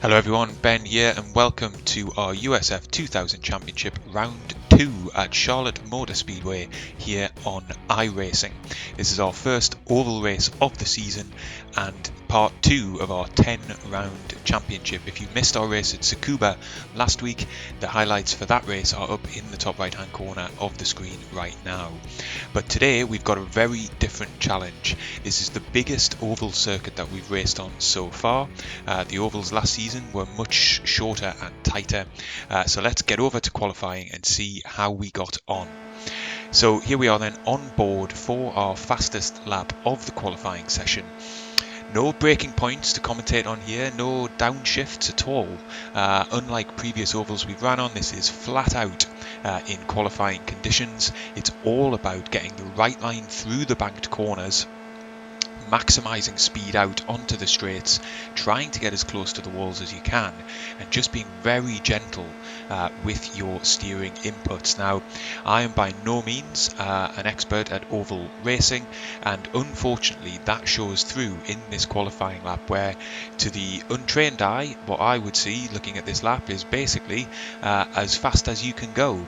Hello everyone, Ben here and welcome to our USF 2000 Championship Round 2 at Charlotte Motor Speedway here on iRacing. This is our first oval race of the season and part 2 of our 10 round championship. If you missed our race at Tsukuba last week, the highlights for that race are up in the top right hand corner of the screen right now. But today we've got a very different challenge. This is the biggest oval circuit that we've raced on so far. The ovals last season were much shorter and tighter. So let's get over to qualifying and see how we got on. So here we are then on board for our fastest lap of the qualifying session. No braking points to commentate on here, no downshifts at all. Unlike previous ovals we've ran on, this is flat out in qualifying conditions. It's all about getting the right line through the banked corners, maximising speed out onto the straights, trying to get as close to the walls as you can, and just being very gentle with your steering inputs. Now, I am by no means an expert at oval racing, and unfortunately that shows through in this qualifying lap, where to the untrained eye, what I would see looking at this lap is basically as fast as you can go,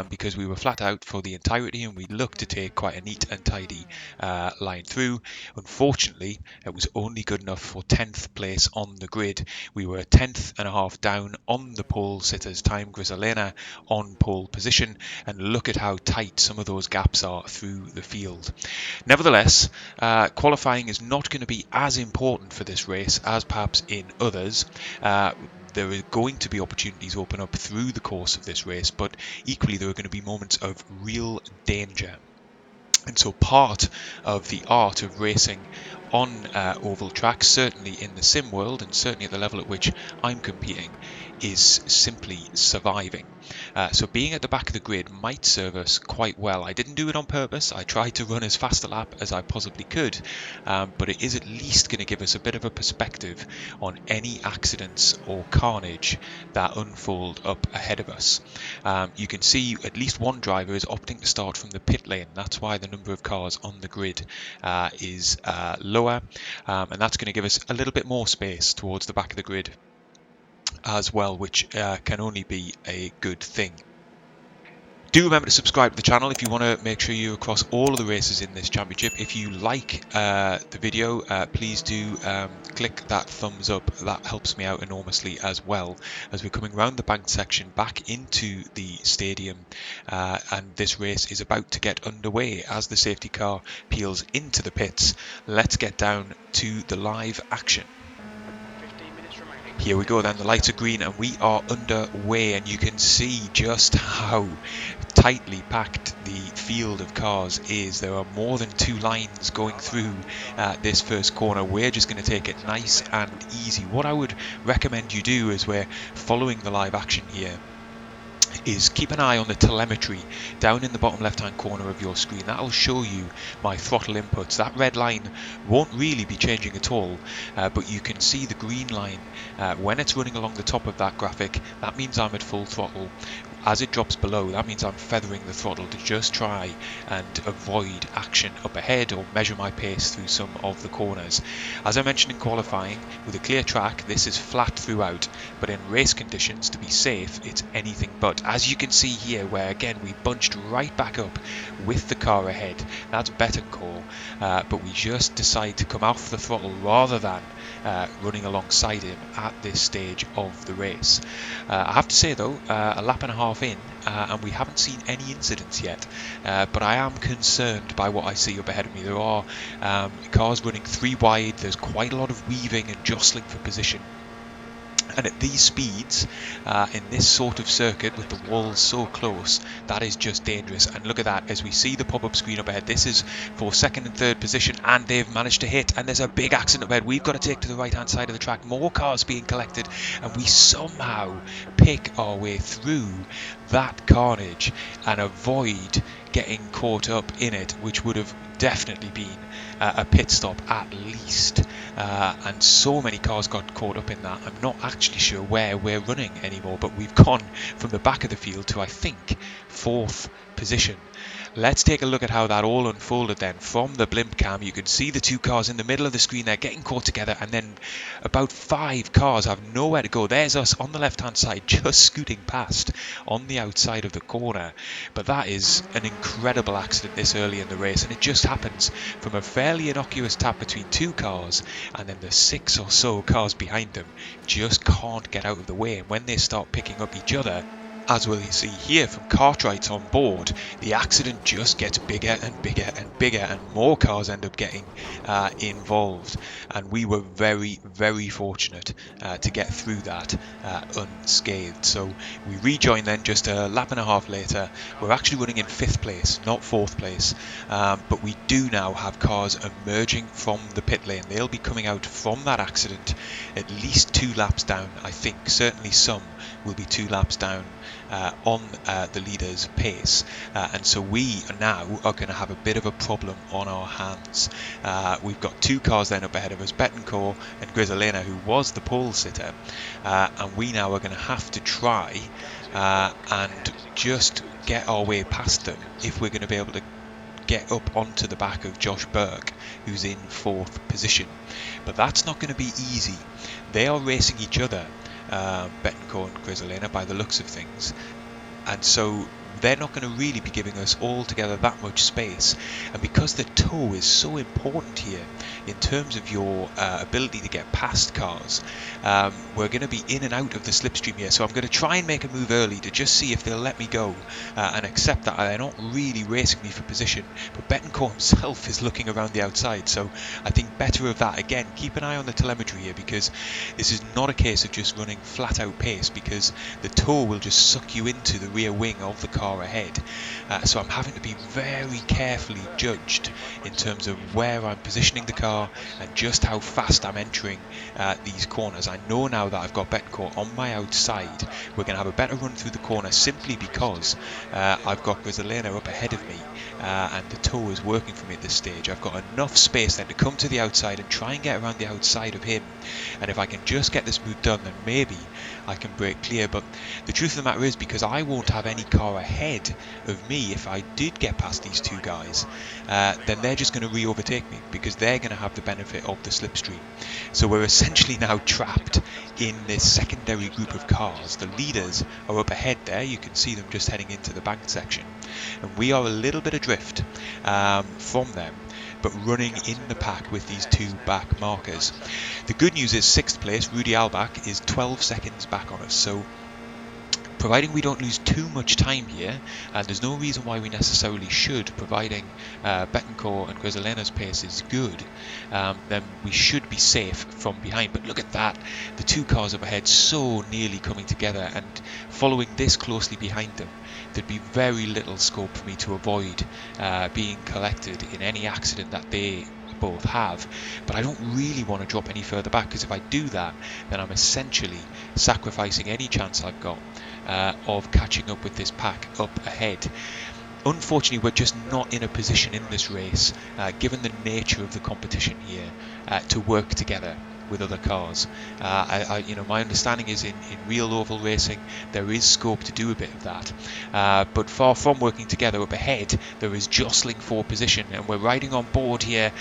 because we were flat out for the entirety and we looked to take quite a neat and tidy line through. Unfortunately, it was only good enough for 10th place on the grid. We were 10th and a half down on the pole sitters' time, Grisalena on pole position, and look at how tight some of those gaps are through the field. Nevertheless, qualifying is not going to be as important for this race as perhaps in others. There are going to be opportunities open up through the course of this race, but equally there are going to be moments of real danger. And so part of the art of racing on oval tracks, certainly in the sim world and certainly at the level at which I'm competing, is simply surviving. So being at the back of the grid might serve us quite well. I didn't do it on purpose. I tried to run as fast a lap as I possibly could, but it is at least going to give us a bit of a perspective on any accidents or carnage that unfold up ahead of us. You can see at least one driver is opting to start from the pit lane. That's why the number of cars on the grid is lower, and that's going to give us a little bit more space towards the back of the grid as well, which can only be a good thing. Do remember to subscribe to the channel if you want to make sure you're across all of the races in this championship. If you like the video, please do click that thumbs up. That helps me out enormously, as well as we're coming around the banked section back into the stadium, and this race is about to get underway as the safety car peels into the pits. Let's get down to the live action. Here we go then, the lights are green and we are underway, and you can see just how tightly packed the field of cars is. There are more than two lines going through this first corner. We're just going to take it nice and easy. What I would recommend you do as we're following the live action here is keep an eye on the telemetry down in the bottom left hand corner of your screen. That'll show you my throttle inputs. That red line won't really be changing at all, but you can see the green line when it's running along the top of that graphic. That means I'm at full throttle. As it drops below, that means I'm feathering the throttle to just try and avoid action up ahead or measure my pace through some of the corners. As I mentioned in qualifying, with a clear track, this is flat throughout, but in race conditions, to be safe, it's anything but. As you can see here, where again we bunched right back up with the car ahead. That's better call, but we just decide to come off the throttle rather than running alongside him at this stage of the race. I have to say though, a lap and a half in, and we haven't seen any incidents yet, but I am concerned by what I see up ahead of me. There are cars running three wide. There's quite a lot of weaving and jostling for position. And at these speeds, in this sort of circuit with the walls so close, that is just dangerous. And look at that, as we see the pop-up screen up ahead, this is for second and third position, and they've managed to hit, and there's a big accident up ahead. We've got to take to the right-hand side of the track, more cars being collected, and we somehow pick our way through that carnage and avoid getting caught up in it, which would have definitely been a pit stop at least. And so many cars got caught up in that. I'm not actually sure where we're running anymore, but we've gone from the back of the field to, I think, fourth position. Let's take a look at how that all unfolded then. From the blimp cam, you can see the two cars in the middle of the screen there getting caught together, and then about 5 cars have nowhere to go. There's us on the left-hand side, just scooting past on the outside of the corner. But that is an incredible accident this early in the race, and it just happens from a fairly innocuous tap between 2 cars, and then the 6 or so cars behind them just can't get out of the way. And when they start picking up each other, as we'll see here from Cartwright's on board, the accident just gets bigger and bigger and bigger, and more cars end up getting involved. And we were very, very fortunate to get through that unscathed. So we rejoin then just a lap and a half later. We're actually running in 5th place, not 4th place. But we do now have cars emerging from the pit lane. They'll be coming out from that accident at least 2 laps down, I think. Certainly some will be 2 laps down on the leader's pace, and so we now are going to have a bit of a problem on our hands. We've got 2 cars then up ahead of us, Betancourt and Grisolena, who was the pole sitter, and we now are going to have to try and just get our way past them if we're going to be able to get up onto the back of Josh Burke, who's in 4th position. But that's not going to be easy. They are racing each other, Betancourt and Grisolena, by the looks of things, and so they're not going to really be giving us all together that much space. And because the toe is so important here in terms of your ability to get past cars, we're going to be in and out of the slipstream here. So I'm going to try and make a move early to just see if they'll let me go and accept that they're not really racing me for position. But Betancourt himself is looking around the outside, so I think better of that. Again, keep an eye on the telemetry here, because this is not a case of just running flat out pace, because the toe will just suck you into the rear wing of the car ahead. So I'm having to be very carefully judged in terms of where I'm positioning the car and just how fast I'm entering these corners. I know now that I've got Betancourt on my outside, we're going to have a better run through the corner simply because I've got Grisolena up ahead of me, and the toe is working for me at this stage. I've got enough space then to come to the outside and try and get around the outside of him, and if I can just get this move done, then maybe I can break clear. But the truth of the matter is, because I won't have any car ahead of me if I did get past these 2 guys, then they're just going to re-overtake me, because they're going to have the benefit of the slipstream. So we're essentially now trapped in this secondary group of cars. The leaders are up ahead there, you can see them just heading into the banked section, and we are a little bit adrift from them, but running in the pack with these 2 back markers. The good news is 6th place, Rudy Albach, is 12 seconds back on us, so providing we don't lose too much time here, and there's no reason why we necessarily should, providing Betancourt and Grisolena's pace is good, then we should be safe from behind. But look at that, the 2 cars up ahead so nearly coming together, and following this closely behind them, there'd be very little scope for me to avoid being collected in any accident that they both have. But I don't really want to drop any further back, because if I do that, then I'm essentially sacrificing any chance I've got of catching up with this pack up ahead. Unfortunately, we're just not in a position in this race, given the nature of the competition here, to work together with other cars. My understanding is in real oval racing there is scope to do a bit of that, but far from working together. Up ahead there is jostling for position, and we're riding on board here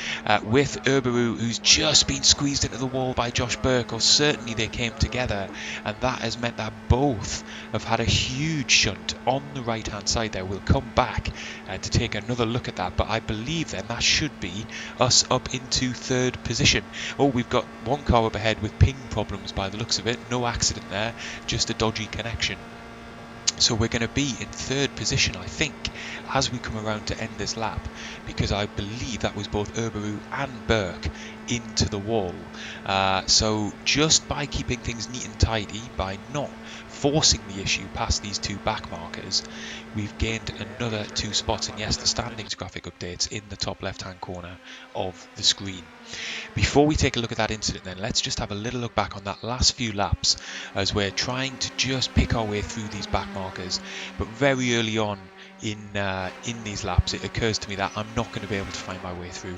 with Urbaru, who's just been squeezed into the wall by Josh Burke, or certainly they came together, and that has meant that both have had a huge shunt on the right hand side there. We'll come back to take another look at that, but I believe then that should be us up into 3rd position. Oh, we've got one car up ahead with ping problems by the looks of it. No accident there, just a dodgy connection. So we're going to be in 3rd position, I think, as we come around to end this lap, because I believe that was both Urbaru and Burke into the wall. So just by keeping things neat and tidy, by not forcing the issue past these 2 back markers, we've gained another 2 spots. And yes, the standings graphic updates in the top left hand corner of the screen. Before we take a look at that incident then, let's just have a little look back on that last few laps, as we're trying to just pick our way through these back markers. But very early on in these laps, it occurs to me that I'm not going to be able to find my way through.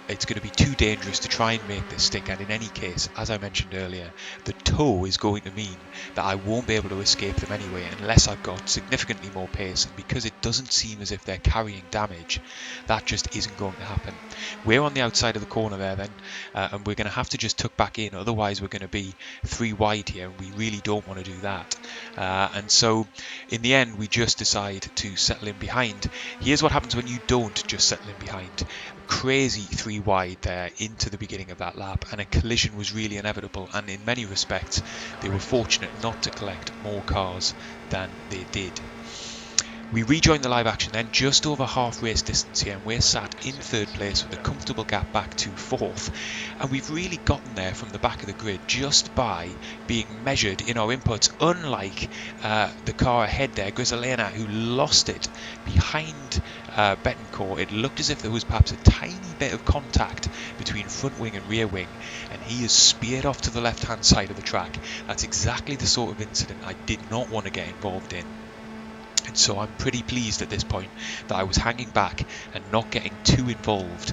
It's going to be too dangerous to try and make this stick, and in any case, as I mentioned earlier, the tow is going to mean that I won't be able to escape them anyway unless I've got significantly more pace, and because it doesn't seem as if they're carrying damage, that just isn't going to happen. We're on the outside of the corner there then, and we're going to have to just tuck back in, otherwise we're going to be 3 wide here, and we really don't want to do that. And so in the end we just decide to settle in behind. Here's what happens when you don't just settle in behind. Crazy 3 wide there into the beginning of that lap, and a collision was really inevitable, and in many respects they were fortunate not to collect more cars than they did. We rejoin the live action then just over half race distance here, and we're sat in 3rd place with a comfortable gap back to 4th, and we've really gotten there from the back of the grid just by being measured in our inputs, unlike the car ahead there, Grisolena, who lost it behind Betancourt. It looked as if there was perhaps a tiny bit of contact between front wing and rear wing, and he is speared off to the left hand side of the track. That's exactly the sort of incident I did not want to get involved in. And so I'm pretty pleased at this point that I was hanging back and not getting too involved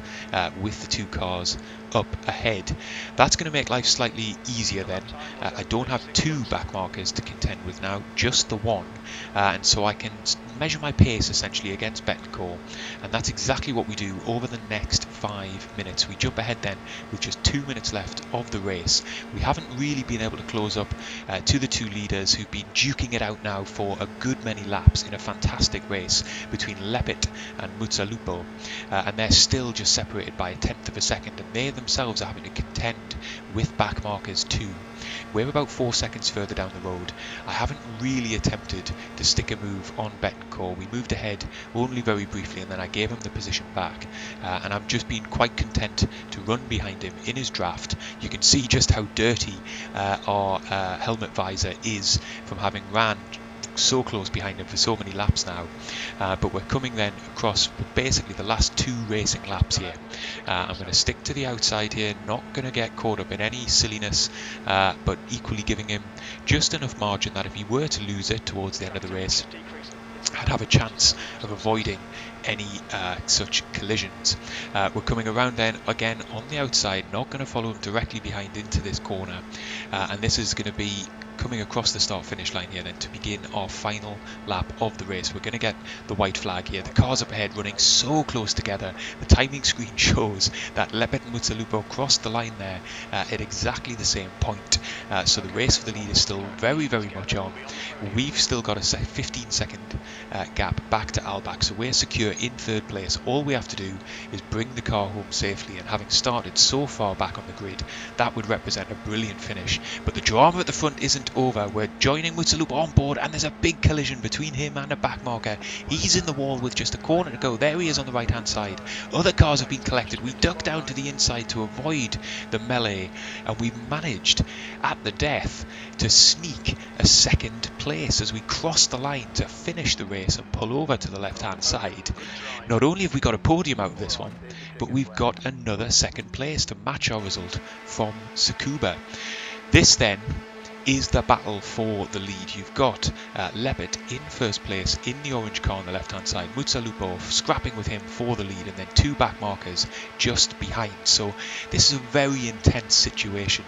with the 2 cars up ahead. That's going to make life slightly easier then. I don't have 2 back markers to contend with now, just the 1, and so I can measure my pace essentially against Betancourt, and that's exactly what we do over the next 5 minutes. We jump ahead then with just 2 minutes left of the race. We haven't really been able to close up to the 2 leaders who've been duking it out now for a good many laps in a fantastic race between Lepit and Muzzalupo, and they're still just separated by 1/10 of a second, and they themselves are having to contend with back markers too. We're about 4 seconds further down the road. I haven't really attempted to stick a move on Betancourt. We moved ahead only very briefly, and then I gave him the position back, and I've just been quite content to run behind him in his draft. You can see just how dirty our helmet visor is from having ran so close behind him for so many laps now, but we're coming then across basically the last 2 racing laps here. I'm going to stick to the outside here, not going to get caught up in any silliness, but equally giving him just enough margin that if he were to lose it towards the end of the race, I'd have a chance of avoiding any such collisions. We're coming around then again on the outside, not going to follow him directly behind into this corner, and this is going to be coming across the start finish line here then to begin our final lap of the race. We're going to get the white flag here. The cars up ahead running so close together. The timing screen shows that Lepit and Muzzalupo crossed the line there at exactly the same point, so the race for the lead is still very much on. We've still got a 15-second gap back to Albach, so we're secure in 3rd place. All we have to do is bring the car home safely, and having started so far back on the grid, that would represent a brilliant finish. But the drama at the front isn't over. We're joining Muzzalupo on board, and there's a big collision between him and a back marker. He's in the wall with just a corner to go. There he is on the right hand side. Other cars have been collected. We duck down to the inside to avoid the melee, and we managed at the death to sneak a 2nd place as we cross the line to finish the race and pull over to the left hand side. Not only have we got a podium out of this one, but we've got another 2nd place to match our result from Tsukuba. This then is the battle for the lead. You've got Lepit in 1st place in the orange car on the left hand side, Muzzalupo scrapping with him for the lead, and then 2 back markers just behind. So this is a very intense situation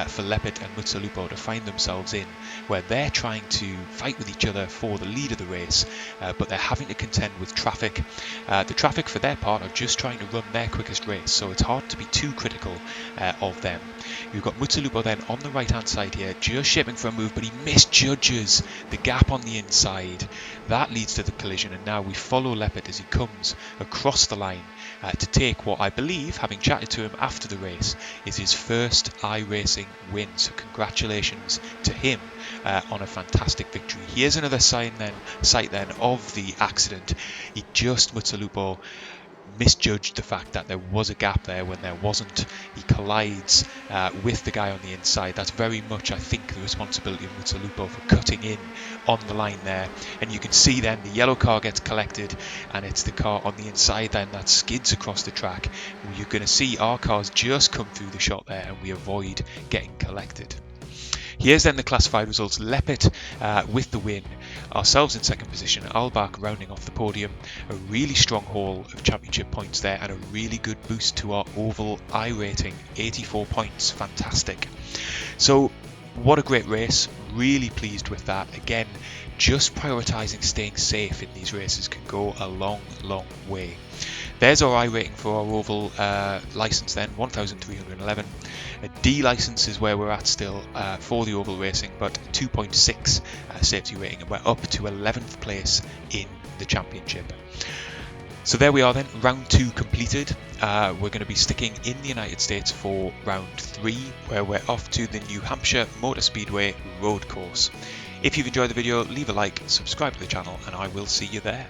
for Lepit and Muzzalupo to find themselves in, where they're trying to fight with each other for the lead of the race, but they're having to contend with traffic. The traffic for their part are just trying to run their quickest race, so it's hard to be too critical of them. You've got Muzzalupo then on the right hand side here, just shaping for a move, but he misjudges the gap on the inside. That leads to the collision, and now we follow Lepit as he comes across the line to take what I believe, having chatted to him after the race, is his first iRacing win. So congratulations to him on a fantastic victory. Here's another sight then of the accident. Muzzalupo misjudged the fact that there was a gap there when there wasn't. He collides with the guy on the inside. That's very much, I think, the responsibility of Muzzalupo for cutting in on the line there. And you can see then the yellow car gets collected, and it's the car on the inside then that skids across the track. You're going to see our cars just come through the shot there, and we avoid getting collected. Here's then the classified results. Leppert with the win, ourselves in second position, Albach rounding off the podium. A really strong haul of championship points there and a really good boost to our oval I rating, 84 points, fantastic. So what a great race, really pleased with that. Again, just prioritising staying safe in these races can go a long way. There's our I rating for our oval licence then, 1311. A D licence is where we're at still for the oval racing, but 2.6 safety rating, and we're up to 11th place in the championship. So there we are then, round 2 completed. We're going to be sticking in the United States for round 3, where we're off to the New Hampshire Motor Speedway road course. If you've enjoyed the video, leave a like, subscribe to the channel, and I will see you there.